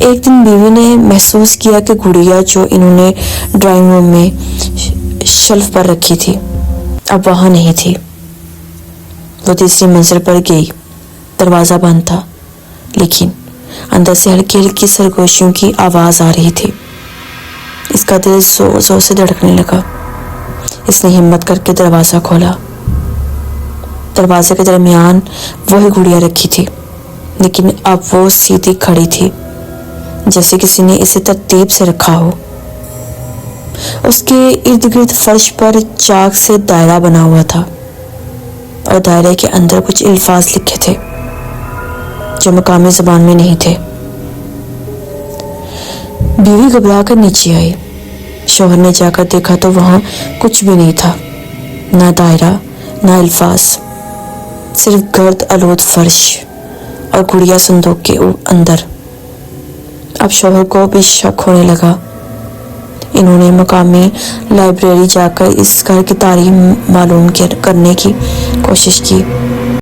ایک دن بیوی نے محسوس کیا کہ گڑیا جو انہوں نے ڈرائنگ روم میں شیلف پر رکھی تھی اب وہاں نہیں تھی۔ وہ تیسری منزل پر گئی۔ دروازہ بند تھا، لیکن اندر سے ہلکی ہلکی سرگوشیوں کی آواز آ رہی تھی۔ اس کا دل زور زور سے دھڑکنے لگا۔ اس نے ہمت کر کے دروازہ کھولا۔ دروازے کے درمیان وہی گڑیا رکھی تھی، لیکن اب وہ سیدھی کھڑی تھی، جیسے کسی نے اسے ترتیب سے رکھا ہو۔ اس کے ارد گرد فرش پر چاک سے دائرہ بنا ہوا تھا، اور دائرے کے اندر کچھ الفاظ لکھے تھے جو مقامی زبان میں نہیں تھے۔ بیوی گھبرا کر نیچے آئی۔ شوہر نے جا کر دیکھا تو وہاں کچھ بھی نہیں تھا، نہ دائرہ نہ الفاظ، صرف گرد آلود فرش اور گڑیا صندوق کے اندر۔ اب شوہر کو بھی شک ہونے لگا۔ انہوں نے مقامی لائبریری جا کر اس گھر کی تاریخ معلوم کرنے کی کوشش کی،